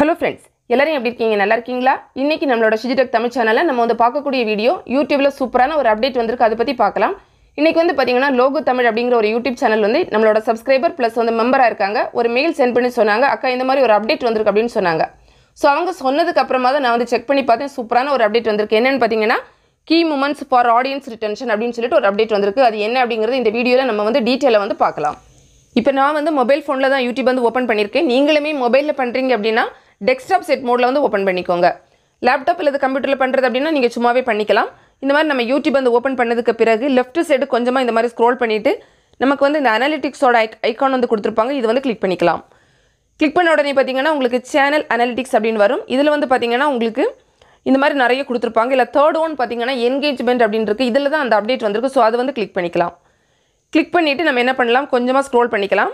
Hello friends, எல்லாரும் எப்படி இருக்கீங்க? நல்லா இருக்கீங்களா? இன்னைக்கு நம்மளோட Shiji தமிழ் சேனல்ல நம்ம வந்து பார்க்கக்கூடிய வீடியோ YouTubeல சூப்பரான ஒரு அப்டேட் வந்திருக்கு. அத பத்தி பார்க்கலாம். இன்னைக்கு வந்து பாத்தீங்கன்னா லோகோ தமிழ் அப்படிங்கற ஒரு YouTube சேனல் வந்து நம்மளோட சப்ஸ்கிரைபர் ப்ளஸ் வந்து மெம்பரா இருக்காங்க. ஒரு மெயில் சென்ட் பண்ணி சொன்னாங்க, அக்கா இந்த மாதிரி ஒரு அப்டேட் வந்திருக்கு அப்படினு சொன்னாங்க. சோ அவங்க சொன்னதுக்கு அப்புறமா தான் நான் வந்து செக் பண்ணி பார்த்தேன். சூப்பரான ஒரு அப்டேட் வந்திருக்கு. என்னன்னு பாத்தீங்கன்னா key moments for audience retention அப்படினு சொல்லிட்டு ஒரு அப்டேட் வந்திருக்கு. அது என்ன அப்படிங்கறது இந்த வீடியோல நம்ம வந்து டீடைலா வந்து பார்க்கலாம். இப்போ நான் வந்து மொபைல் ஃபோன்ல தான் YouTube வந்து ஓபன் பண்ணிருக்கேன். நீங்களுமே மொபைல்ல பண்றீங்க அப்படினா டெஸ்க்டாப் செட் மோட்ல வந்து ஓபன் பண்ணிக்கோங்க. லேப்டாப் இல்ல கம்ப்யூட்டர்ல பண்றது அப்படினா நீங்க சும்மாவே பண்ணிக்கலாம். இந்த மாதிரி நம்ம YouTube வந்து ஓபன் பண்ணதுக்கு பிறகு லெஃப்ட் சைடு கொஞ்சமா இந்த மாதிரி ஸ்க்ரோல் பண்ணிட்டு நமக்கு வந்து இந்த அனலிட்டிக்ஸோட ஐகான் வந்து கொடுத்திருப்பாங்க. இது வந்து கிளிக் பண்ணிக்கலாம். கிளிக் பண்ண உடனே பாத்தீங்கன்னா உங்களுக்கு சேனல் அனலிட்டிக்ஸ் அப்படினு வரும். இதுல வந்து பாத்தீங்கன்னா உங்களுக்கு இந்த மாதிரி நிறைய கொடுத்திருப்பாங்க. இல்ல தேர்ட் ஒன் பாத்தீங்கன்னா என்கேஜ்மென்ட் அப்படினு இருக்கு. இதுல தான் அந்த அப்டேட் வந்திருக்கு. சோ அது வந்து கிளிக் பண்ணிக்கலாம். கிளிக் பண்ணிட்டு நம்ம என்ன பண்ணலாம், கொஞ்சமா ஸ்க்ரோல் பண்ணிக்கலாம்.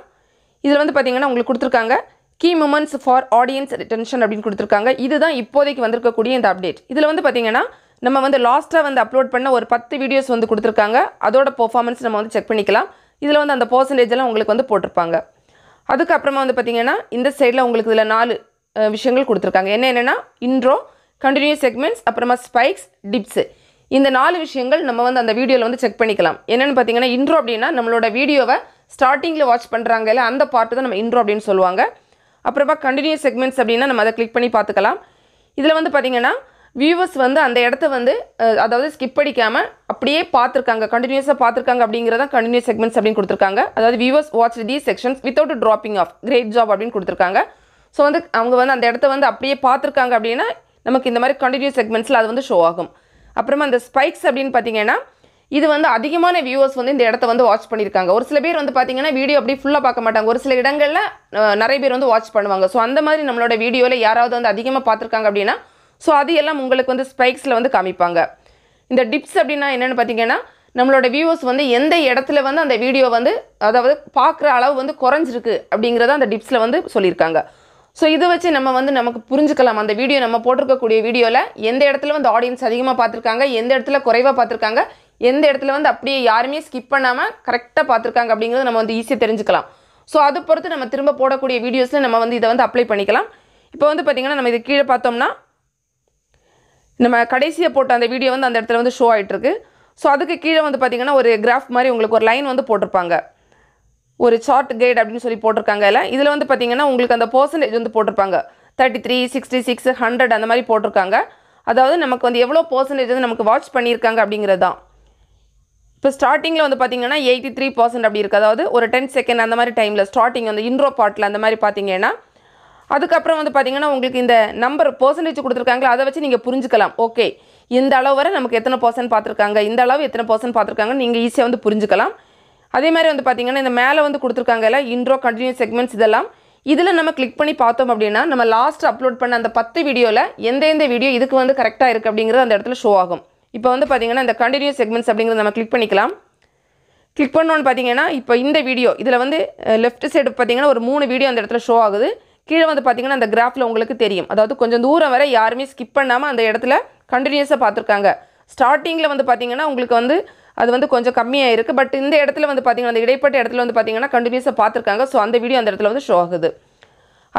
இதுல வந்து பாத்தீங்கன்னா உங்களுக்கு கொடுத்திருக்காங்க key moments for audience retention அப்படினு கொடுத்திருக்காங்க. இதுதான் இப்போதைக்கு வந்திருக்கக்கூடிய இந்த அப்டேட். இதுல வந்து பாத்தீங்கன்னா நம்ம வந்து லாஸ்டா வந்து அப்லோட் பண்ண ஒரு 10 வீடியோஸ் வந்து கொடுத்திருக்காங்க. அதோட பெர்ஃபார்மன்ஸ் நம்ம வந்து செக் பண்ணிக்கலாம். இதுல வந்து அந்த பெர்சன்டேஜ் எல்லாம் உங்களுக்கு வந்து போட்டுருப்பாங்க. அதுக்கு அப்புறமா வந்து பாத்தீங்கன்னா இந்த சைடுல உங்களுக்கு இதுல 4 விஷயங்கள் கொடுத்திருக்காங்க. என்னன்னா இன்ட்ரோ, கண்டினியூஸ் செக்மெண்ட்ஸ், அப்புறமா ஸ்பைக்ஸ், டிப்ஸ். இந்த 4 விஷயங்கள் நம்ம வந்து அந்த வீடியோல வந்து செக் பண்ணிக்கலாம். என்னன்னு பாத்தீங்கன்னா இன்ட்ரோ அப்படினா நம்மளோட வீடியோவை ஸ்டார்டிங்ல வாட்ச் பண்றாங்கல அந்த பார்ட் தான் நம்ம இன்ட்ரோ அப்படினு சொல்லுவாங்க. அப்புறமா கண்டினியூஸ் செக்மெண்ட்ஸ் அப்படினா நம்ம அதை கிளிக் பண்ணி பார்த்துக்கலாம். இதுல வந்து பாத்தீங்கன்னா வியூவர்ஸ் வந்து அந்த இடத்தை வந்து அதாவது ஸ்கிப் அடிக்காம அப்படியே பார்த்திருக்காங்க, கண்டினியூஸா பார்த்திருக்காங்க அப்படிங்கறத கண்டினியூஸ் செக்மெண்ட்ஸ் அப்படினு கொடுத்திருக்காங்க. அதாவது viewers watch these sections without dropping off. great job அப்படினு கொடுத்திருக்காங்க. சோ வந்து அவங்க வந்து அந்த இடத்தை வந்து அப்படியே பார்த்திருக்காங்க அப்படினா நமக்கு இந்த மாதிரி கண்டினியூஸ் செக்மெண்ட்ஸ்ல அது வந்து ஷோ ஆகும். அப்புறமா அந்த ஸ்பைக்ஸ் அப்படினு பாத்தீங்கன்னா இது வந்து அதிகமான வியூவர்ஸ் வந்து இந்த இடத்தை வந்து வாட்ச் பண்ணிருக்காங்க. ஒரு சில பேர் வந்து பாத்தீங்கன்னா வீடியோ அப்படியே ஃபுல்லா பார்க்க மாட்டாங்க. ஒரு சில இடங்கள்ல நிறைய பேர் வந்து வாட்ச் பண்ணுவாங்க. சோ அந்த மாதிரி நம்மளோட வீடியோல யாராவது வந்து அதிகமா பார்த்திருக்காங்க அப்படினா சோ அது எல்லாம் உங்களுக்கு வந்து ஸ்பைக்ஸ்ல வந்து காமிப்பாங்க. இந்த டிப்ஸ் அப்படினா என்னன்னு பாத்தீங்கன்னா நம்மளோட வியூவர்ஸ் வந்து எந்த இடத்துல வந்து அந்த வீடியோ வந்து அதாவது பார்க்குற அளவு வந்து குறைஞ்சிருக்கு அப்படிங்கறத அந்த டிப்ஸ்ல வந்து சொல்லிருக்காங்க. சோ இது வச்சு நம்ம வந்து நமக்கு புரிஞ்சுக்கலாம் அந்த வீடியோ நம்ம போட்டுக்கக்கூடிய வீடியோல எந்த இடத்துல வந்து ஆடியன்ஸ் அதிகமா பார்த்திருக்காங்க, எந்த இடத்துல குறைவா பார்த்திருக்காங்க, எந்த இடத்துல வந்து அப்படியே யாருமே ஸ்கிப் பண்ணாம கரெக்ட்டா பார்த்திருக்காங்க அப்படிங்கறது நம்ம வந்து ஈஸியா தெரிஞ்சுக்கலாம். சோ அது பொறுத்து நம்ம திரும்ப போடக்கூடிய வீடியோஸ்ல நம்ம வந்து இத வந்து அப்ளை பண்ணிக்கலாம். இப்போ வந்து பாத்தீங்கன்னா நம்ம இது கீழ பார்த்தோம்னா நம்ம கடைசியா போட்ட அந்த வீடியோ வந்து அந்த இடத்துல வந்து ஷோ ஆயிட்டு இருக்கு. சோ அதுக்கு கீழ வந்து பாத்தீங்கன்னா ஒரு கிராஃப் மாதிரி உங்களுக்கு ஒரு லைன் வந்து போட்டுருப்பாங்க. ஒரு சார்ட் கைட் அப்படினு சொல்லி போட்டுருக்காங்கல. இதுல வந்து பாத்தீங்கன்னா உங்களுக்கு அந்த பெர்சன்டேஜ் வந்து போட்டுருப்பாங்க. 33, 66, 100 அந்த மாதிரி போட்டுருக்காங்க. அதாவது நமக்கு வந்து எவ்வளவு பெர்சன்டேஜ் வந்து நமக்கு வாட்ச் பண்ணிருக்காங்க அப்படிங்கிறது தான். இப்போ ஸ்டார்டிங்ல வந்து பாத்தீங்கன்னா 83% அப்படி இருக்கு. அதாவது ஒரு 10 செகண்ட் அந்த மாதிரி டைம்ல ஸ்டார்டிங் அந்த இன்ட்ரோ பார்ட்ல அந்த மாதிரி பாத்தீங்கன்னா அதுக்கு அப்புறம் வந்து பாத்தீங்கன்னா உங்களுக்கு இந்த நம்பர் பெர்சன்டேஜ் கொடுத்திருக்காங்க. அதை வச்சு நீங்க புரிஞ்சுக்கலாம். ஓகே இந்த அளவு வரை நமக்கு எத்தனை % பார்த்திருக்காங்க, இந்த அளவு எத்தனை % பார்த்திருக்காங்க நீங்க ஈஸியா வந்து புரிஞ்சுக்கலாம். அதே மாதிரி வந்து பாத்தீங்கன்னா இந்த மேலே வந்து கொடுத்திருக்காங்கல இன்ட்ரோ, கண்டினியூஸ் செக்மெண்ட்ஸ் இதெல்லாம் இதுல நம்ம கிளிக் பண்ணி பார்த்தோம் அப்படினா நம்ம லாஸ்ட் அப்லோட் பண்ண அந்த 10 வீடியோல எந்த வீடியோ இதுக்கு வந்து கரெக்ட்டா இருக்கு அப்படிங்கறது அந்த இடத்துல ஷோ ஆகும். இப்போ வந்து பாத்தீங்கன்னா இந்த கண்டினியூஸ் செக்மெண்ட்ஸ் அப்படிங்கறத நம்ம கிளிக் பண்ணிக்கலாம். கிளிக் பண்ணோம்னு பாத்தீங்கன்னா இப்போ இந்த வீடியோ இதுல வந்து லெஃப்ட் சைடு பாத்தீங்கன்னா ஒரு 3 வீடியோ அந்த இடத்துல ஷோ ஆகுது. கீழ வந்து பாத்தீங்கன்னா அந்த கிராஃப்ல உங்களுக்கு தெரியும். அதாவது கொஞ்சம் தூரம் வரை யாருமே ஸ்கிப் பண்ணாம அந்த இடத்துல கண்டினியூஸா பார்த்திருக்காங்க. ஸ்டார்டிங்ல வந்து பாத்தீங்கன்னா உங்களுக்கு வந்து அது வந்து கொஞ்சம் கம்மியா இருக்கு. பட் இந்த இடத்துல வந்து பாத்தீங்கன்னா அந்த இடைப்பட்ட இடத்துல வந்து பாத்தீங்கன்னா கண்டினியூஸா பார்த்திருக்காங்க. சோ அந்த வீடியோ அந்த இடத்துல வந்து ஷோ ஆகுது.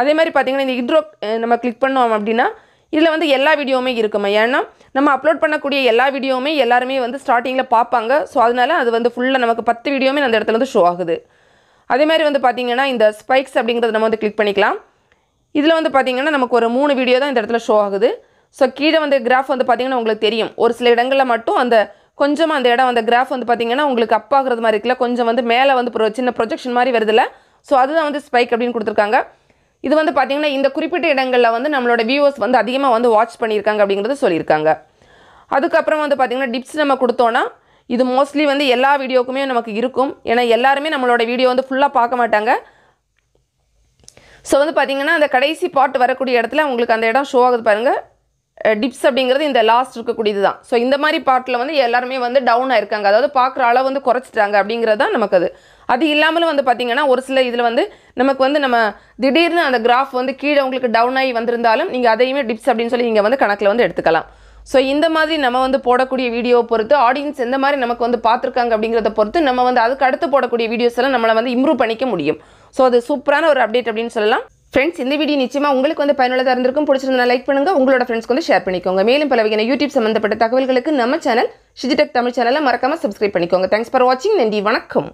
அதே மாதிரி பாத்தீங்கன்னா இந்த இன்ட்ரோ நம்ம கிளிக் பண்ணோம் அப்படினா இதுல வந்து எல்லா வீடியோவுமே இருக்குமா. ஏன்னா நம்ம அப்லோட் பண்ணக்கூடிய எல்லா வீடியோவுமே எல்லாரும் வந்து ஸ்டார்டிங்ல பாப்பாங்க. சோ அதனால அது வந்து ஃபுல்லா நமக்கு 10 வீடியோவுமே அந்த இடத்துல வந்து ஷோ ஆகுது. அதே மாதிரி வந்து பாத்தீங்கன்னா இந்த ஸ்பைக்ஸ் அப்படிங்கறத நம்ம வந்து கிளிக் பண்ணிக்கலாம். இதுல வந்து பாத்தீங்கன்னா நமக்கு ஒரு 3 வீடியோ தான் இந்த இடத்துல ஷோ ஆகுது. சோ கீழ வந்து கிராஃப் வந்து பாத்தீங்கன்னா உங்களுக்கு தெரியும். ஒரு சில இடங்கள்ல மட்டும் அந்த கொஞ்சமா அந்த இடம் அந்த கிராஃப் வந்து பாத்தீங்கன்னா உங்களுக்கு அப் ஆகுறது மாதிரி இருக்குல, கொஞ்சம் வந்து மேலே வந்து சின்ன ப்ரொஜெக்ஷன் மாதிரி வருதுல. சோ அதுதான் வந்து ஸ்பைக் அப்படினு கொடுத்திருக்காங்க. இது வந்து பாத்தீங்கன்னா இந்த குறிப்பிட்ட இடங்கள்ல வந்து நம்மளோட வியூவர்ஸ் வந்து அதிகமா வந்து வாட்ச் பண்ணிருக்காங்க அப்படிங்கறது சொல்லிருக்காங்க. அதுக்கு அப்புறம் வந்து பாத்தீங்கன்னா டிப்ஸ் நம்ம கொடுத்தோம்னா இது மோஸ்ட்லி வந்து எல்லா வீடியோக்குமே நமக்கு இருக்கும். ஏன்னா எல்லாரும் நம்மளோட வீடியோ வந்து ஃபுல்லா பார்க்க மாட்டாங்க. சோ வந்து பாத்தீங்கன்னா அந்த கடைசி பார்ட் வரக்கூடிய இடத்துல உங்களுக்கு அந்த இடம் ஷோ ஆகுது பாருங்க. டிப்ஸ் அப்படிங்கிறது இந்த லாஸ்ட் இருக்கக்கூடியது தான். சோ இந்த மாதிரி பார்ட்ல வந்து எல்லாரும் வந்து டவுன் ஆயிருக்காங்க. அதாவது பார்க்குற அளவு வந்து குறைச்சிட்டாங்க அப்படிங்கிறது தான் நமக்கு அது. அது இல்லாமலும் வந்து பாத்தீங்கன்னா ஒரு சில இதுல வந்து நமக்கு வந்து நம்ம திடீர்னு அந்த கிராஃப் வந்து கீழ உங்களுக்கு டவுன் ஆகி வந்திருந்தாலும் நீங்க அதையுமே டிப்ஸ் அப்படினு சொல்லி நீங்க வந்து கணக்குல வந்து எடுத்துக்கலாம். சோ இந்த மாதிரி நம்ம வந்து போடக்கூடிய வீடியோ பொறுத்து ஆடியன்ஸ் எந்த மாதிரி நமக்கு வந்து பார்த்திருக்காங்க அப்படிங்கறத பொறுத்து நம்ம வந்து அதுக்கு அடுத்து போடக்கூடிய வீடியோஸ் எல்லாம் நம்மள வந்து இம்ப்ரூவ் பண்ணிக்க முடியும். சோ அது சூப்பரான ஒரு அப்டேட் அப்படினு சொல்லலாம். ஃப்ரெண்ட்ஸ், இந்த வீடியோ நிச்சயமாக உங்களுக்கு வந்து பயனுள்ளதாக இருந்திருக்கும். பிடிச்சிருந்தா லைக் பண்ணுங்கள், உங்களோட ஃப்ரெண்ட்ஸ்க்கு வந்து ஷேர் பண்ணிக்கோங்க. மேலும் பல வகையான யூடியூப் சம்மந்தப்பட்ட தகவல்களுக்கு நம்ம சேனல் ஷிஜி டெக் தமிழ் சேனலை மறக்காமல் சப்ஸ்கிரைப் பண்ணிக்கோங்க. தேங்க்ஸ் ஃபார் வாட்சிங். நன்றி, வணக்கம்.